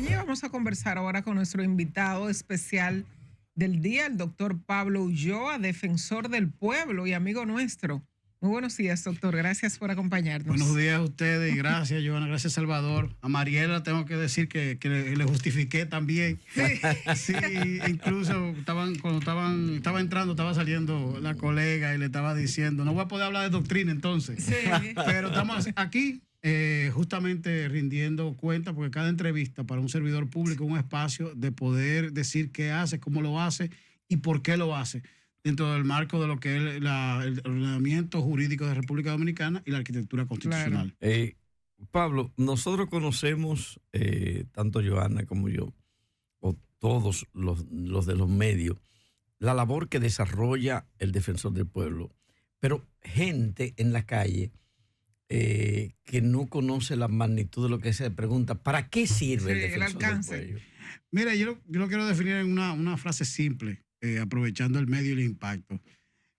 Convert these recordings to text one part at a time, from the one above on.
compañía. Vamos a conversar ahora con nuestro invitado especial del día, el doctor Pablo Ulloa, defensor del pueblo y amigo nuestro. Muy buenos días, doctor. Gracias por acompañarnos. Buenos días a ustedes y gracias, Joana. Gracias, Salvador. A Mariela tengo que decir que le justifiqué también. Sí. Sí, incluso estaba entrando, estaba saliendo la colega y le estaba diciendo, no voy a poder hablar de doctrina entonces. Sí. Pero estamos aquí justamente rindiendo cuenta, porque cada entrevista para un servidor público es un espacio de poder decir qué hace, cómo lo hace y por qué lo hace, dentro del marco de lo que es el ordenamiento jurídico de República Dominicana y la arquitectura constitucional. Claro. Pablo, nosotros conocemos, tanto Joana como yo, o todos los de los medios, la labor que desarrolla el defensor del pueblo, pero gente en la calle que no conoce la magnitud de lo que se pregunta, ¿para qué sirve el defensor del pueblo? Mira, yo lo quiero definir en una frase simple, aprovechando el medio y el impacto.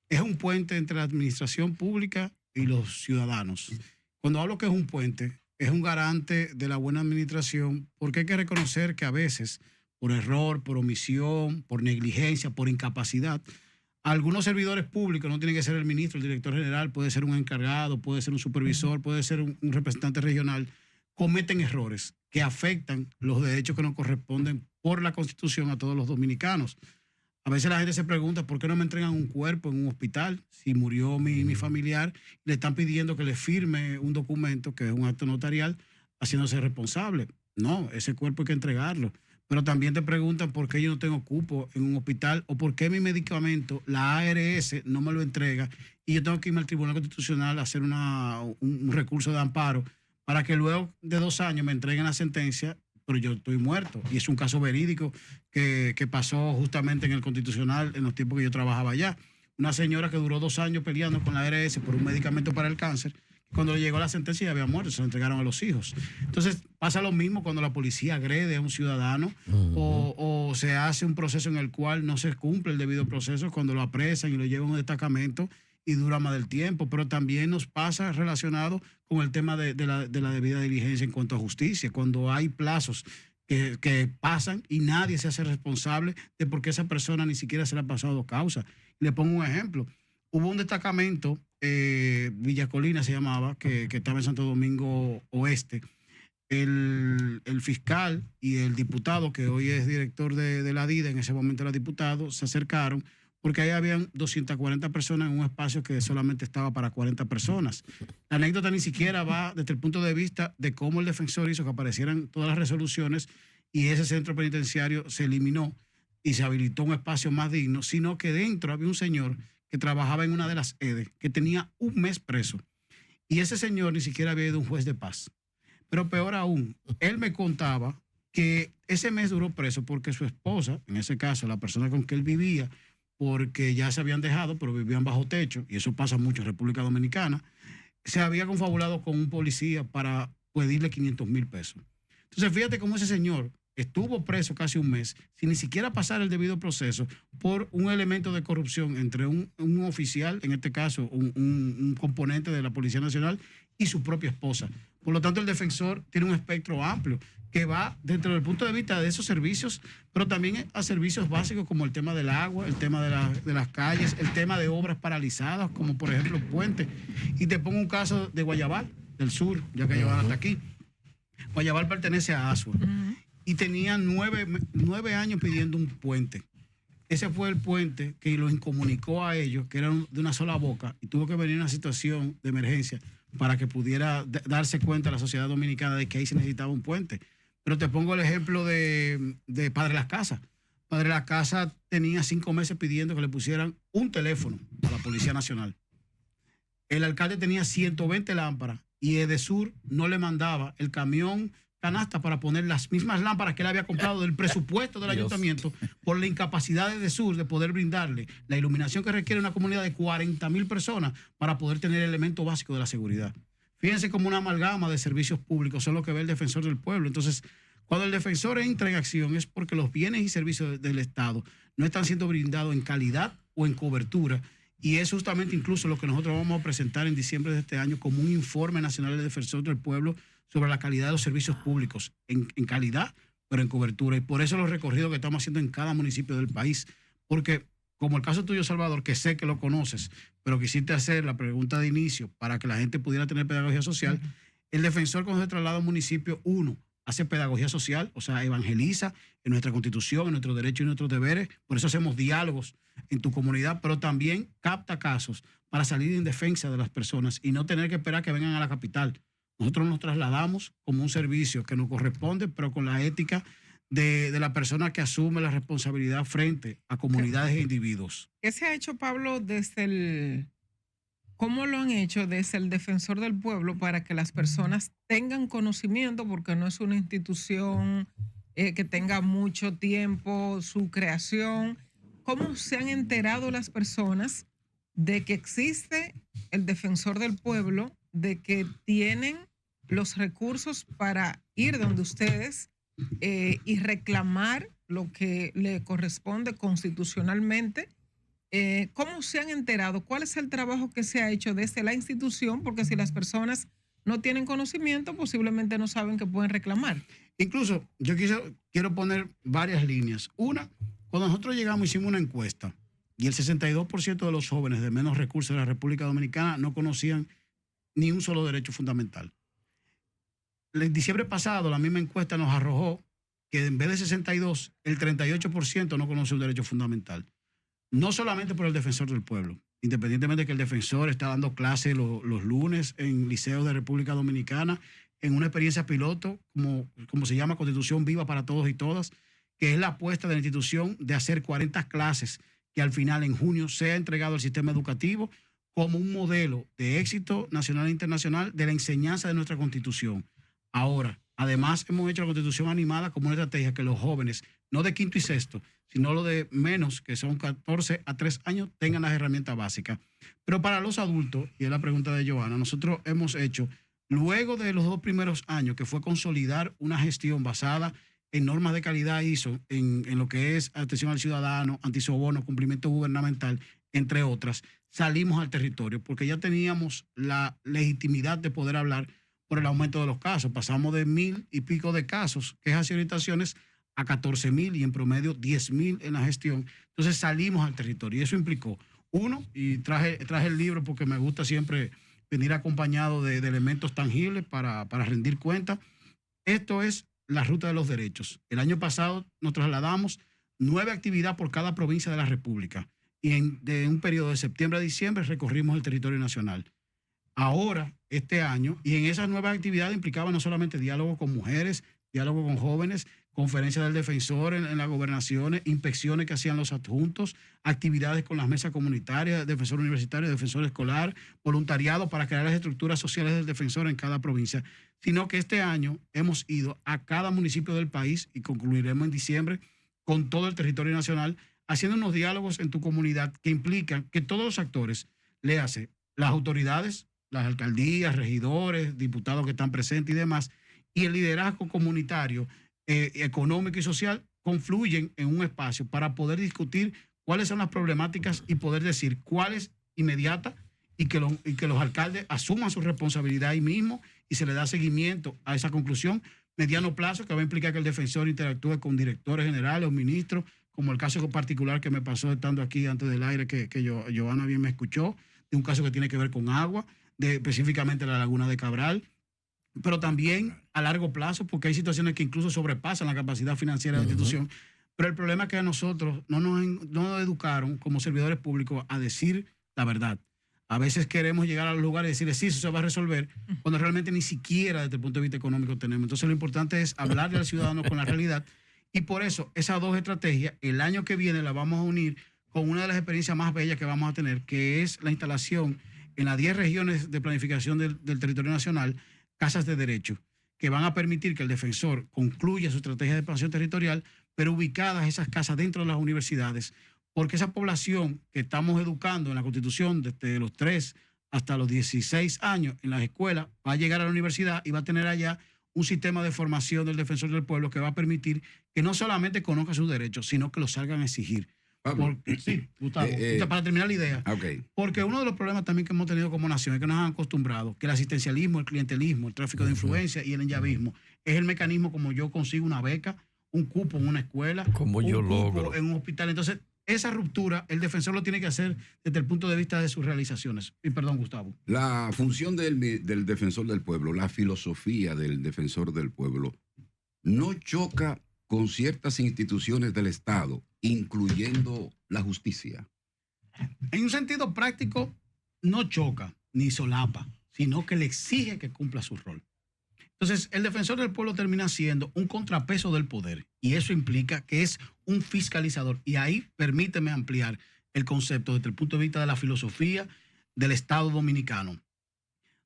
Es un puente entre la administración pública y los ciudadanos. Cuando hablo que es un puente, es un garante de la buena administración, porque hay que reconocer que a veces, por error, por omisión, por negligencia, por incapacidad, algunos servidores públicos, no tiene que ser el ministro, el director general, puede ser un encargado, puede ser un supervisor, puede ser un representante regional, cometen errores que afectan los derechos que nos corresponden por la Constitución a todos los dominicanos. A veces la gente se pregunta por qué no me entregan un cuerpo en un hospital si murió mi familiar, y le están pidiendo que le firme un documento que es un acto notarial haciéndose responsable. No, ese cuerpo hay que entregarlo. Pero también te preguntan por qué yo no tengo cupo en un hospital o por qué mi medicamento, la ARS, no me lo entrega y yo tengo que irme al Tribunal Constitucional a hacer un recurso de amparo para que luego de 2 años me entreguen la sentencia, pero yo estoy muerto. Y es un caso verídico que pasó justamente en el Constitucional en los tiempos que yo trabajaba allá. Una señora que duró 2 años peleando con la ARS por un medicamento para el cáncer. Cuando le llegó la sentencia ya había muerto, se lo entregaron a los hijos. Entonces pasa lo mismo cuando la policía agrede a un ciudadano o se hace un proceso en el cual no se cumple el debido proceso, cuando lo apresan y lo llevan a un destacamento y dura más del tiempo. Pero también nos pasa relacionado con el tema de la debida diligencia en cuanto a justicia, cuando hay plazos que pasan y nadie se hace responsable de por qué esa persona ni siquiera se le ha pasado causa. Le pongo un ejemplo. Hubo un destacamento, Villa Colina se llamaba, que estaba en Santo Domingo Oeste. El fiscal y el diputado, que hoy es director de la DIDA, en ese momento era diputado, se acercaron porque ahí habían 240 personas en un espacio que solamente estaba para 40 personas. La anécdota ni siquiera va desde el punto de vista de cómo el defensor hizo que aparecieran todas las resoluciones y ese centro penitenciario se eliminó y se habilitó un espacio más digno, sino que dentro había un señor que trabajaba en una de las EDE, que tenía 1 mes preso. Y ese señor ni siquiera había ido a un juez de paz. Pero peor aún, él me contaba que ese mes duró preso porque su esposa, en ese caso la persona con que él vivía, porque ya se habían dejado, pero vivían bajo techo, y eso pasa mucho en República Dominicana, se había confabulado con un policía para pedirle 500,000 pesos. Entonces fíjate cómo ese señor estuvo preso casi 1 mes sin ni siquiera pasar el debido proceso por un elemento de corrupción entre un oficial, en este caso un componente de la Policía Nacional, y su propia esposa. Por lo tanto, el defensor tiene un espectro amplio que va dentro del punto de vista de esos servicios, pero también a servicios básicos como el tema del agua, el tema de las calles, el tema de obras paralizadas, como por ejemplo puentes. Y te pongo un caso de Guayabal, del sur, ya que llevan hasta aquí. Guayabal pertenece a Asua. Y tenían 9 años pidiendo un puente. Ese fue el puente que los incomunicó a ellos, que eran de una sola boca, y tuvo que venir una situación de emergencia para que pudiera darse cuenta la sociedad dominicana de que ahí se necesitaba un puente. Pero te pongo el ejemplo de Padre Las Casas. Padre Las Casas tenía 5 meses pidiendo que le pusieran un teléfono a la Policía Nacional. El alcalde tenía 120 lámparas y Edesur no le mandaba el camión canasta para poner las mismas lámparas que él había comprado del presupuesto del ayuntamiento por la incapacidad de Edesur de poder brindarle la iluminación que requiere una comunidad de 40,000 personas para poder tener el elemento básico de la seguridad. Fíjense como una amalgama de servicios públicos son lo que ve el defensor del pueblo. Entonces, cuando el defensor entra en acción es porque los bienes y servicios del Estado no están siendo brindados en calidad o en cobertura. Y es justamente incluso lo que nosotros vamos a presentar en diciembre de este año como un informe nacional del defensor del pueblo sobre la calidad de los servicios públicos, en calidad, pero en cobertura. Y por eso los recorridos que estamos haciendo en cada municipio del país. Porque, como el caso tuyo, Salvador, que sé que lo conoces, pero quisiste hacer la pregunta de inicio para que la gente pudiera tener pedagogía social, el defensor cuando se traslada a un municipio, uno, hace pedagogía social, o sea, evangeliza en nuestra constitución, en nuestros derechos y nuestros deberes. Por eso hacemos diálogos en tu comunidad, pero también capta casos para salir en defensa de las personas y no tener que esperar que vengan a la capital. Nosotros nos trasladamos como un servicio que nos corresponde, pero con la ética de la persona que asume la responsabilidad frente a comunidades e individuos. ¿Qué se ha hecho, Pablo, cómo lo han hecho desde el Defensor del Pueblo para que las personas tengan conocimiento, porque no es una institución que tenga mucho tiempo su creación? ¿Cómo se han enterado las personas de que existe el Defensor del Pueblo, de que tienen los recursos para ir donde ustedes y reclamar lo que le corresponde constitucionalmente? ¿Cómo se han enterado? ¿Cuál es el trabajo que se ha hecho desde la institución? Porque si las personas no tienen conocimiento, posiblemente no saben que pueden reclamar. Incluso yo quiero poner varias líneas. Una, cuando nosotros llegamos hicimos una encuesta y el 62% de los jóvenes de menos recursos de la República Dominicana no conocían ni un solo derecho fundamental. En diciembre pasado la misma encuesta nos arrojó que en vez de 62, el 38% no conoce un derecho fundamental. No solamente por el Defensor del Pueblo, independientemente de que el defensor está dando clases los lunes en liceos de República Dominicana, en una experiencia piloto, como se llama Constitución Viva para Todos y Todas, que es la apuesta de la institución de hacer 40 clases que al final en junio sea entregado al sistema educativo como un modelo de éxito nacional e internacional de la enseñanza de nuestra Constitución. Ahora, además hemos hecho la Constitución animada como una estrategia que los jóvenes, no de quinto y sexto, sino lo de menos, que son 14 a 3 años, tengan las herramientas básicas. Pero para los adultos, y es la pregunta de Johanna, nosotros hemos hecho, luego de los 2 primeros años, que fue consolidar una gestión basada en normas de calidad ISO, en lo que es atención al ciudadano, antisoborno, cumplimiento gubernamental, entre otras, salimos al territorio, porque ya teníamos la legitimidad de poder hablar por el aumento de los casos. Pasamos de 1,000 y pico de casos, quejas y orientaciones, a 14,000 y en promedio 10,000 en la gestión. Entonces salimos al territorio y eso implicó, uno, y traje el libro porque me gusta siempre venir acompañado de elementos tangibles para rendir cuenta. Esto es la ruta de los derechos. El año pasado nos trasladamos 9 actividades por cada provincia de la República y de un periodo de septiembre a diciembre recorrimos el territorio nacional. Ahora, este año, y en esas nuevas actividades implicaba no solamente diálogo con mujeres, diálogo con jóvenes, conferencias del defensor en las gobernaciones, inspecciones que hacían los adjuntos, actividades con las mesas comunitarias, defensor universitario, defensor escolar, voluntariado para crear las estructuras sociales del defensor en cada provincia, sino que este año hemos ido a cada municipio del país y concluiremos en diciembre con todo el territorio nacional, haciendo unos diálogos en tu comunidad que implican que todos los actores, léase, las autoridades, las alcaldías, regidores, diputados que están presentes y demás, y el liderazgo comunitario, económico y social, confluyen en un espacio para poder discutir cuáles son las problemáticas y poder decir cuál es inmediata y que los alcaldes asuman su responsabilidad ahí mismo y se le da seguimiento a esa conclusión. Mediano plazo, que va a implicar que el defensor interactúe con directores generales o ministros, como el caso particular que me pasó estando aquí antes del aire, que Johanna bien me escuchó, de un caso que tiene que ver con agua, específicamente la Laguna de Cabral, pero también a largo plazo, porque hay situaciones que incluso sobrepasan la capacidad financiera de la institución. Pero el problema es que a nosotros no nos educaron como servidores públicos a decir la verdad. A veces queremos llegar a los lugares y decirles, sí, eso se va a resolver, cuando realmente ni siquiera desde el punto de vista económico tenemos. Entonces lo importante es hablarle al ciudadano con la realidad. Y por eso esas 2 estrategias, el año que viene las vamos a unir con una de las experiencias más bellas que vamos a tener, que es la instalación en las 10 regiones de planificación del territorio nacional, casas de derecho, que van a permitir que el defensor concluya su estrategia de expansión territorial, pero ubicadas esas casas dentro de las universidades, porque esa población que estamos educando en la Constitución desde los 3 hasta los 16 años en las escuelas va a llegar a la universidad y va a tener allá un sistema de formación del defensor del pueblo que va a permitir que no solamente conozca sus derechos, sino que los salgan a exigir. Sí, Gustavo, para terminar la idea. Okay. Porque uno de los problemas también que hemos tenido como nación es que nos han acostumbrado que el asistencialismo, el clientelismo, el tráfico de influencia y el enllavismo es el mecanismo como yo consigo una beca un cupo en una escuela, Como yo un cupo logro. en un hospital. Entonces, esa ruptura, el defensor lo tiene que hacer desde el punto de vista de sus realizaciones. Y perdón, Gustavo. La función del defensor del pueblo, la filosofía del defensor del pueblo, no choca con ciertas instituciones del Estado, incluyendo la justicia. En un sentido práctico, no choca ni solapa, sino que le exige que cumpla su rol. Entonces, el defensor del pueblo termina siendo un contrapeso del poder y eso implica que es un fiscalizador. Y ahí permíteme ampliar el concepto desde el punto de vista de la filosofía del Estado dominicano.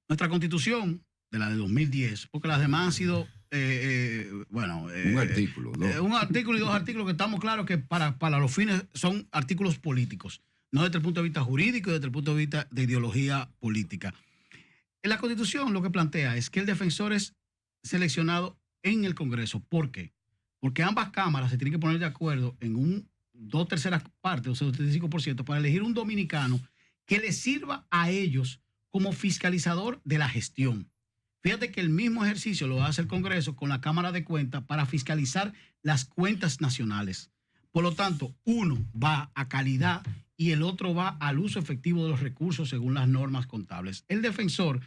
Nuestra Constitución, de la de 2010, porque las demás han sido, Un artículo, ¿no? un artículo y dos artículos que estamos claros que para los fines son artículos políticos, no desde el punto de vista jurídico y desde el punto de vista de ideología política. En la Constitución lo que plantea es que el defensor es seleccionado en el Congreso. ¿Por qué? Porque ambas cámaras se tienen que poner de acuerdo en un 2/3 partes, o sea, 75%, para elegir un dominicano que le sirva a ellos como fiscalizador de la gestión. Fíjate que el mismo ejercicio lo hace el Congreso con la Cámara de Cuentas para fiscalizar las cuentas nacionales. Por lo tanto, uno va a calidad y el otro va al uso efectivo de los recursos según las normas contables. El defensor,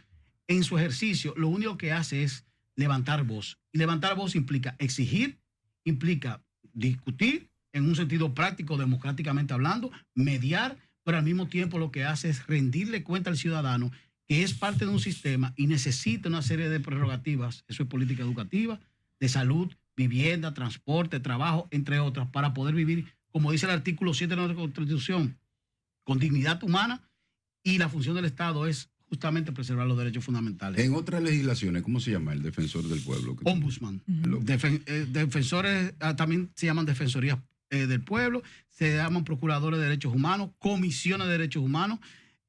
en su ejercicio, lo único que hace es levantar voz. Y levantar voz implica exigir, implica discutir en un sentido práctico, democráticamente hablando, mediar, pero al mismo tiempo lo que hace es rendirle cuenta al ciudadano que es parte de un sistema y necesita una serie de prerrogativas, eso es política educativa, de salud, vivienda, transporte, trabajo, entre otras, para poder vivir, como dice el artículo 7 de nuestra Constitución, con dignidad humana, y la función del Estado es justamente preservar los derechos fundamentales. En otras legislaciones, ¿cómo se llama el defensor del pueblo? Ombudsman. Lo- Defensores, también se llaman defensorías del pueblo, se llaman procuradores de derechos humanos, comisiones de derechos humanos.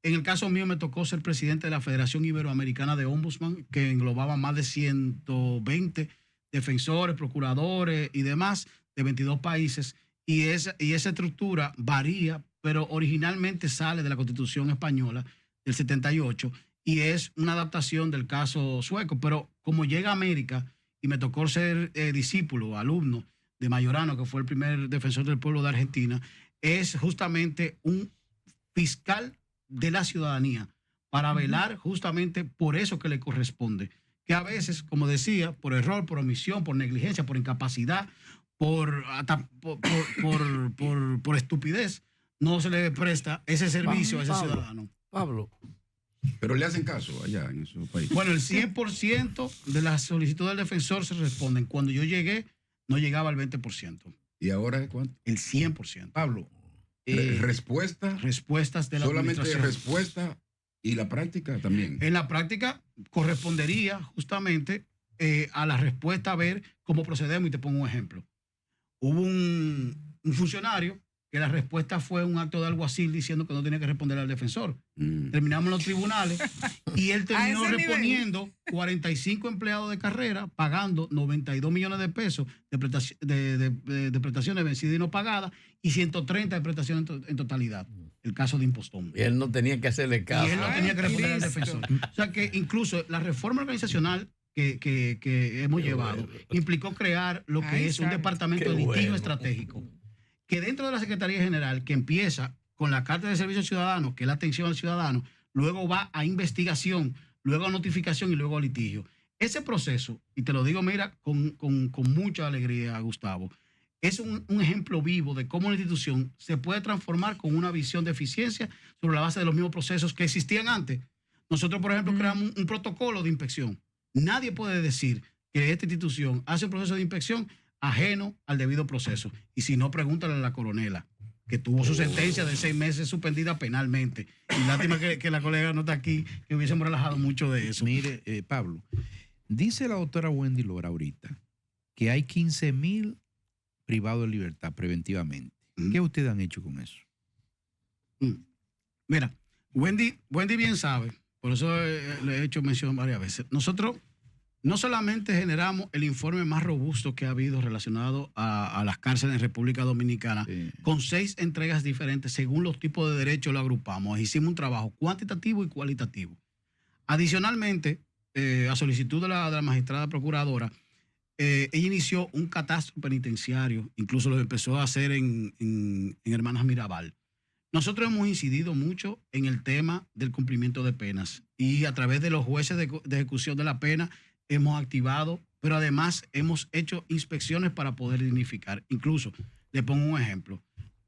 En el caso mío me tocó ser presidente de la Federación Iberoamericana de Ombudsman, que englobaba más de 120 defensores, procuradores y demás de 22 países. Y esa estructura varía, pero originalmente sale de la Constitución española del 78 y es una adaptación del caso sueco. Pero como llega a América y me tocó ser discípulo, alumno de Mayorano, que fue el primer defensor del pueblo de Argentina, es justamente un fiscal de la ciudadanía para velar justamente por eso que le corresponde. Que a veces, como decía, por error, por omisión, por negligencia, por incapacidad, por estupidez, no se le presta ese servicio a ese ciudadano. Pablo, Pero le hacen caso allá en esos países. Bueno, el 100% de las solicitudes del defensor se responden. Cuando yo llegué, no llegaba al 20%. ¿Y ahora cuánto? El 100%. Pablo, Respuesta, Respuestas de la solamente administración. respuesta y la práctica también. En la práctica correspondería justamente a la respuesta a ver cómo procedemos. Y te pongo un ejemplo. Hubo un funcionario que la respuesta fue un acto de alguacil diciendo que no tenía que responder al defensor. Terminamos en los tribunales y él terminó ese nivel. reponiendo 45 empleados de carrera, pagando 92 millones de pesos de prestaciones vencidas y no pagadas y 130 de prestaciones en totalidad. El caso de Impostón. y él no tenía que hacerle caso. Y él no tenía que responder al Cristo. defensor. O sea que incluso la reforma organizacional que hemos llevado implicó crear lo que Ay, es un santo. departamento Qué de litigio bueno. estratégico, que dentro de la Secretaría General, que empieza con la Carta de Servicio Ciudadano, que es la atención al ciudadano, luego va a investigación, luego a notificación y luego a litigio. Ese proceso, y te lo digo, mira, con mucha alegría, Gustavo, es un ejemplo vivo de cómo una institución se puede transformar con una visión de eficiencia sobre la base de los mismos procesos que existían antes. Nosotros, por ejemplo, creamos un protocolo de inspección. Nadie puede decir que esta institución hace un proceso de inspección ajeno al debido proceso. Y si no, pregúntale a la coronela, que tuvo su sentencia de 6 meses suspendida penalmente. Y lástima que la colega no está aquí, que hubiésemos relajado mucho de eso. mire, Pablo, dice la doctora Wendy Lora ahorita que hay 15,000 privados de libertad preventivamente. ¿Qué ustedes han hecho con eso? Mira, Wendy bien sabe, por eso le he hecho mención varias veces. Nosotros no solamente generamos el informe más robusto que ha habido relacionado a las cárceles en República Dominicana, con 6 entregas diferentes, según los tipos de derechos lo agrupamos. Hicimos un trabajo cuantitativo y cualitativo. Adicionalmente, a solicitud de la magistrada procuradora, ella inició un catastro penitenciario, incluso lo empezó a hacer en Hermanas Mirabal. Nosotros hemos incidido mucho en el tema del cumplimiento de penas y a través de los jueces de ejecución de la pena hemos activado, pero además hemos hecho inspecciones para poder dignificar. Incluso, le pongo un ejemplo.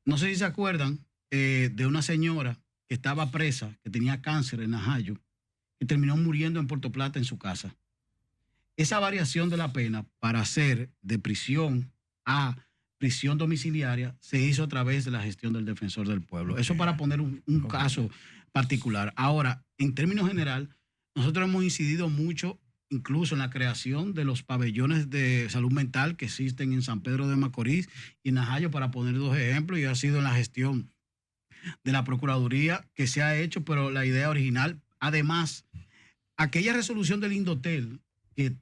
No sé si se acuerdan de una señora que estaba presa, que tenía cáncer en Najayo, que terminó muriendo en Puerto Plata en su casa. Esa variación de la pena para hacer de prisión a prisión domiciliaria se hizo a través de la gestión del defensor del pueblo. Eso para poner un caso particular. Ahora, en términos general, nosotros hemos incidido mucho incluso en la creación de los pabellones de salud mental que existen en San Pedro de Macorís y en Najayo, para poner 2 ejemplos, y ha sido en la gestión de la Procuraduría que se ha hecho, pero la idea original. Además, aquella resolución del Indotel que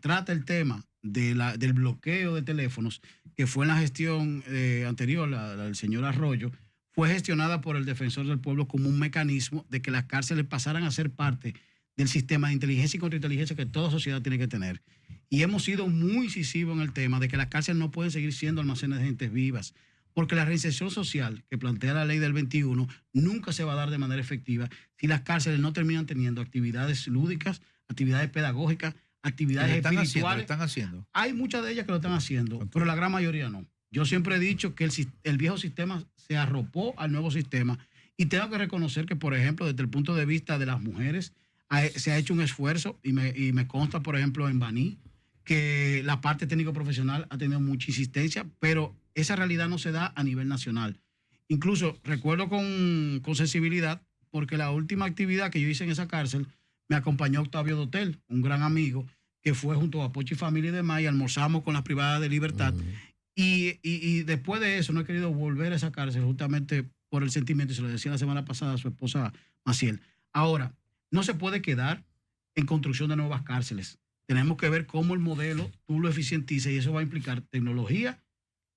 trata el tema del bloqueo de teléfonos, que fue en la gestión anterior, la del señor Arroyo, fue gestionada por el defensor del pueblo como un mecanismo de que las cárceles pasaran a ser parte del sistema de inteligencia y contrainteligencia que toda sociedad tiene que tener. Y hemos sido muy incisivos en el tema de que las cárceles no pueden seguir siendo almacenes de gentes vivas, porque la reinserción social que plantea la ley del 21 nunca se va a dar de manera efectiva si las cárceles no terminan teniendo actividades lúdicas, actividades pedagógicas, actividades espirituales. Lo están haciendo. Hay muchas de ellas que lo están haciendo, pero la gran mayoría no. Yo siempre he dicho que el viejo sistema se arropó al nuevo sistema, y tengo que reconocer que, por ejemplo, desde el punto de vista de las mujeres, se ha hecho un esfuerzo, y me consta, por ejemplo, en Baní, que la parte técnico-profesional ha tenido mucha insistencia, pero esa realidad no se da a nivel nacional. Incluso recuerdo con sensibilidad, porque la última actividad que yo hice en esa cárcel me acompañó Octavio Dotel, un gran amigo, que fue junto a Pochi Familia y demás, y almorzamos con las privadas de libertad. Y después de eso no he querido volver a esa cárcel, justamente por el sentimiento, y se lo decía la semana pasada a su esposa Maciel. Ahora, no se puede quedar en construcción de nuevas cárceles. Tenemos que ver cómo el modelo tú lo eficientizas, y eso va a implicar tecnología,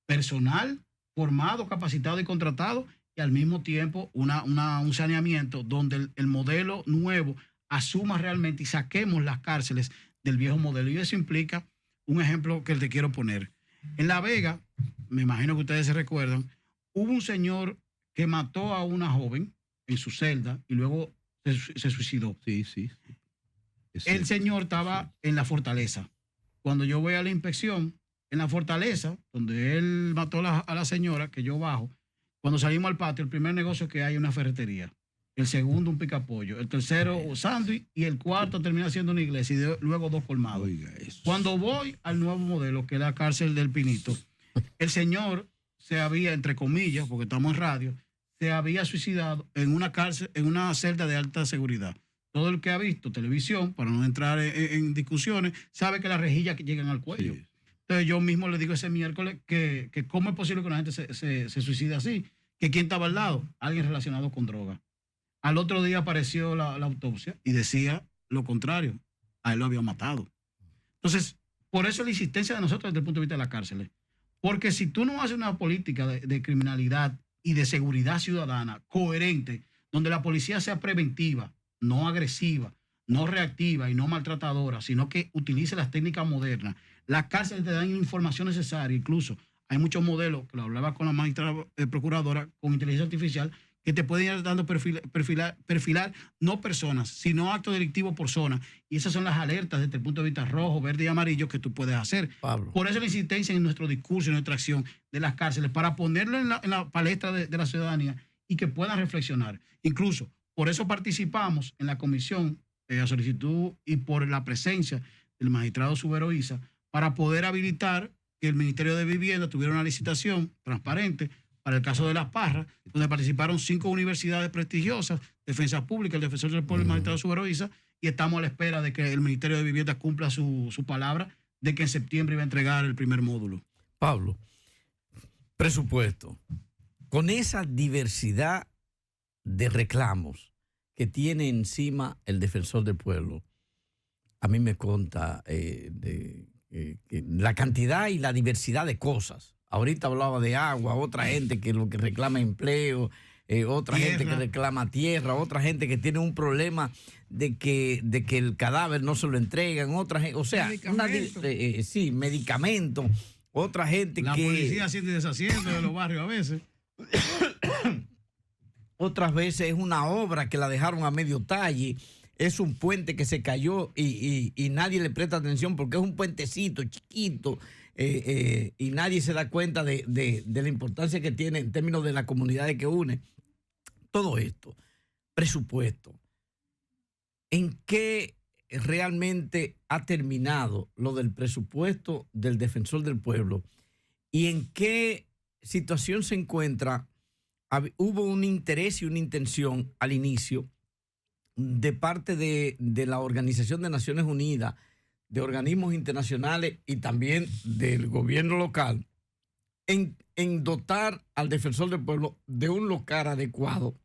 personal formado, capacitado y contratado, y al mismo tiempo un saneamiento donde el modelo nuevo asuma realmente y saquemos las cárceles del viejo modelo. Y eso implica un ejemplo que te quiero poner. En La Vega, me imagino que ustedes se recuerdan, hubo un señor que mató a una joven en su celda y luego se suicidó. Sí, sí. El señor estaba en la Fortaleza. Cuando yo voy a la inspección, en la Fortaleza, donde él mató a la señora, que yo bajo, cuando salimos al patio, el primer negocio que hay es una ferretería. El segundo, un picapollo. El tercero, sándwich. Y el cuarto termina siendo una iglesia. Y luego 2 colmados. Oiga, eso. Cuando voy al nuevo modelo, que es la cárcel del Pinito, el señor se había, entre comillas, porque estamos en radio, se había suicidado en una cárcel, en una celda de alta seguridad. Todo el que ha visto televisión, para no entrar en discusiones, sabe que las rejillas llegan al cuello. Sí. Entonces yo mismo le digo ese miércoles que cómo es posible que una gente se suicide así. Que quién estaba al lado, alguien relacionado con droga. Al otro día apareció la autopsia y decía lo contrario, a él lo había matado. Entonces, por eso la insistencia de nosotros desde el punto de vista de las cárceles. Porque si tú no haces una política de criminalidad y de seguridad ciudadana coherente, donde la policía sea preventiva, no agresiva, no reactiva y no maltratadora, sino que utilice las técnicas modernas, las cárceles te dan información necesaria. Incluso hay muchos modelos, que lo hablaba con la magistrada procuradora, con inteligencia artificial, que te pueden ir dando perfilar no personas, sino actos delictivos por zona. Y esas son las alertas desde el punto de vista rojo, verde y amarillo que tú puedes hacer. Pablo. Por eso la insistencia en nuestro discurso y nuestra acción de las cárceles, para ponerlo en la palestra de la ciudadanía y que puedan reflexionar. Incluso, por eso participamos en la comisión a solicitud y por la presencia del magistrado Subero Isa, para poder habilitar que el Ministerio de Vivienda tuviera una licitación transparente para el caso de Las Parras, donde participaron 5 universidades prestigiosas, Defensa Pública, el Defensor del Pueblo, el magistrado Subero Isa, y estamos a la espera de que el Ministerio de Vivienda cumpla su palabra de que en septiembre iba a entregar el primer módulo. Pablo, presupuesto. Con esa diversidad de reclamos que tiene encima el Defensor del Pueblo, a mí me conta la cantidad y la diversidad de cosas. Ahorita hablaba de agua, otra gente que lo que reclama empleo, otra gente que reclama tierra, otra gente que tiene un problema de que el cadáver no se lo entregan, otra gente, o sea, medicamentos, otra gente la policía haciendo y deshaciendo de los barrios a veces. Otras veces es una obra que la dejaron a medio talle, es un puente que se cayó y nadie le presta atención porque es un puentecito chiquito y nadie se da cuenta de la importancia que tiene en términos de la comunidad que une. Todo esto, presupuesto. ¿En qué realmente ha terminado lo del presupuesto del Defensor del Pueblo? ¿Y en qué situación se encuentra? Hubo un interés y una intención al inicio de parte de la Organización de Naciones Unidas, de organismos internacionales y también del gobierno local en dotar al Defensor del Pueblo de un local adecuado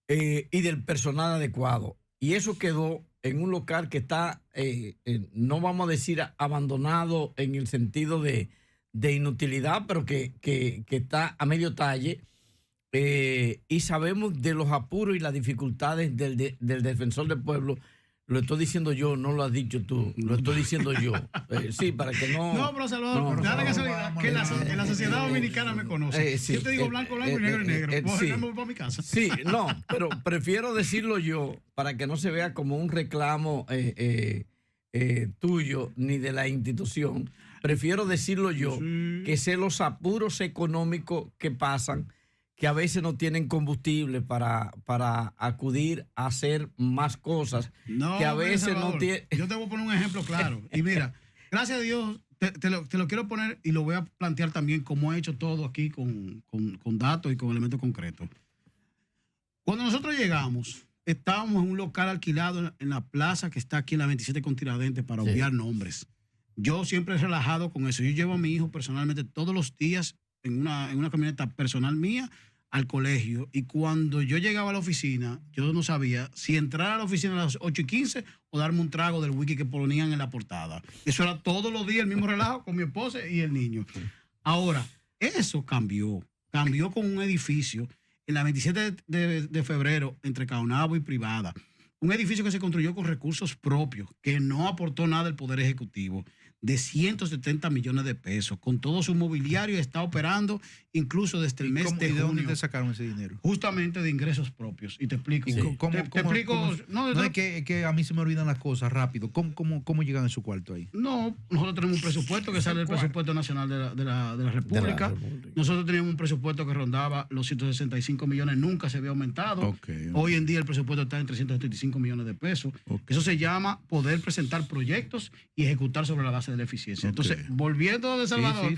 y del personal adecuado. Y eso quedó en un local que está, no vamos a decir abandonado en el sentido de inutilidad, pero que está a medio talle. Y sabemos de los apuros y las dificultades del Defensor del Pueblo. Lo estoy diciendo yo, no lo has dicho tú, lo estoy diciendo yo. Sí, para que no... No, pero Salvador, dale casualidad que en la sociedad dominicana me conoce. Sí, yo te digo blanco, blanco y negro, negro. Sí. Me voy para mi casa. Sí, no, pero prefiero decirlo yo para que no se vea como un reclamo tuyo ni de la institución. Prefiero decirlo yo, que sé los apuros económicos que pasan, que a veces no tienen combustible para acudir a hacer más cosas, no, que a veces no tienen... Yo te voy a poner un ejemplo claro. Y mira, gracias a Dios, te lo quiero poner y lo voy a plantear también como he hecho todo aquí con datos y con elementos concretos. Cuando nosotros llegamos, estábamos en un local alquilado en la plaza que está aquí en la 27 con Tiradentes, para obviar nombres. Yo siempre he relajado con eso. Yo llevo a mi hijo personalmente todos los días en una camioneta personal mía al colegio, y cuando yo llegaba a la oficina, yo no sabía si entrar a la oficina a las 8:15 o darme un trago del whisky que ponían en la portada. Eso era todos los días el mismo relajo con mi esposa y el niño. Ahora, eso cambió con un edificio en la 27 de febrero entre Caonabo y Privada. Un edificio que se construyó con recursos propios, que no aportó nada el Poder Ejecutivo, de 170 millones de pesos, con todo su mobiliario, está operando incluso desde el mes de junio. ¿De dónde te sacaron ese dinero? Justamente de ingresos propios. Y te explico. Sí. ¿Cómo, te explico. No, es que a mí se me olvidan las cosas rápido. ¿Cómo llegan a su cuarto ahí? No, nosotros tenemos un presupuesto que sale del presupuesto nacional de la República. Nosotros teníamos un presupuesto que rondaba los 165 millones, nunca se había aumentado. Okay. Hoy en día el presupuesto está en 375 millones de pesos. Eso se llama poder presentar proyectos y ejecutar sobre la base de la eficiencia. Entonces, volviendo de Salvador,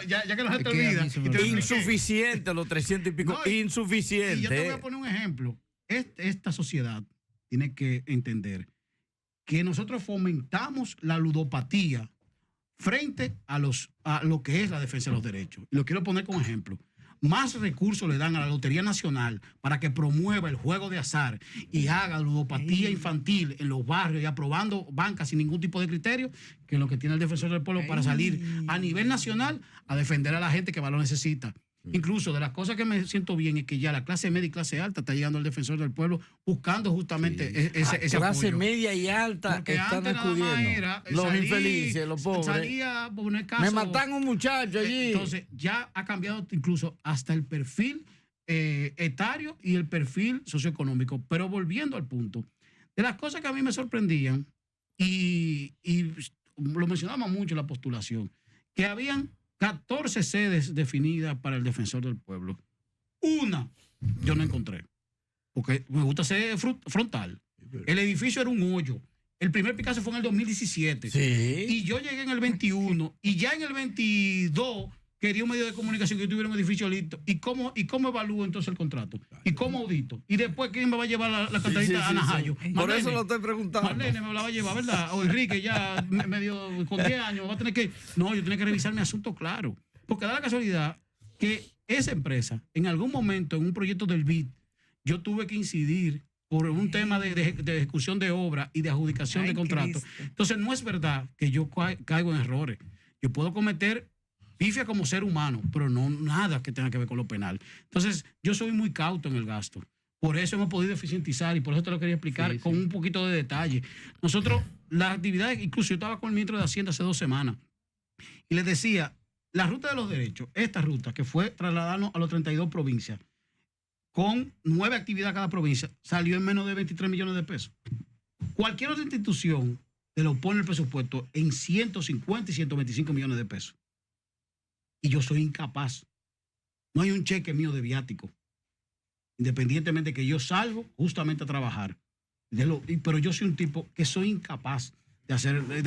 ya que no se te olvida. Insuficiente los 300 y pico, no, insuficiente. Y yo te voy a poner un ejemplo. Esta sociedad tiene que entender que nosotros fomentamos la ludopatía frente a lo que es la defensa de los derechos. Y lo quiero poner como ejemplo. Más recursos le dan a la Lotería Nacional para que promueva el juego de azar y haga ludopatía infantil en los barrios y aprobando bancas sin ningún tipo de criterio, que lo que tiene el Defensor del Pueblo para salir a nivel nacional a defender a la gente que más lo necesita. Incluso de las cosas que me siento bien es que ya la clase media y clase alta está llegando al Defensor del Pueblo buscando justamente ese clase apoyo. Media y alta. Porque están antes acudiendo. Los infelices, los pobres. Salía, por poner caso, me matan un muchacho allí. Entonces ya ha cambiado incluso hasta el perfil etario y el perfil socioeconómico. Pero volviendo al punto, de las cosas que a mí me sorprendían, y lo mencionaba mucho en la postulación, que habían 14 sedes definidas para el Defensor del Pueblo. Una yo no encontré, porque me gusta ser frontal. El edificio era un hoyo. El primer Picasso fue en el 2017. Sí. Y yo llegué en el 21 y ya en el 22 quería un medio de comunicación que tuviera un edificio listo. ¿Y cómo evalúo entonces el contrato? ¿Y cómo audito? ¿Y después quién me va a llevar la cantadita a Najayo? Por eso lo estoy preguntando. Marlene me la va a llevar, ¿verdad? O Enrique ya medio con 10 años va a tener que... No, yo tenía que revisar mi asunto claro. Porque da la casualidad que esa empresa, en algún momento, en un proyecto del BID, yo tuve que incidir por un tema de ejecución de obra y de adjudicación de contratos. Entonces, no es verdad que yo caigo en errores. Yo puedo cometer pifia como ser humano, pero no nada que tenga que ver con lo penal. Entonces, yo soy muy cauto en el gasto. Por eso hemos podido eficientizar y por eso te lo quería explicar con un poquito de detalle. Nosotros, las actividades, incluso yo estaba con el ministro de Hacienda hace 2 semanas y les decía, la ruta de los derechos, esta ruta que fue trasladarnos a las 32 provincias, con 9 actividades cada provincia, salió en menos de 23 millones de pesos. Cualquier otra institución te lo pone el presupuesto en 150 y 125 millones de pesos. Y yo soy incapaz. No hay un cheque mío de viático. Independientemente que yo salgo justamente a trabajar. Pero yo soy un tipo que soy incapaz de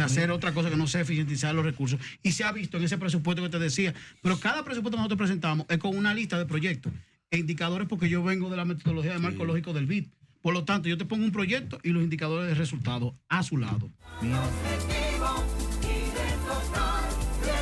hacer otra cosa que no sea eficientizar los recursos. Y se ha visto en ese presupuesto que te decía. Pero cada presupuesto que nosotros presentamos es con una lista de proyectos e indicadores, porque yo vengo de la metodología de marco lógico del BID. Por lo tanto, yo te pongo un proyecto y los indicadores de resultados a su lado. Bien.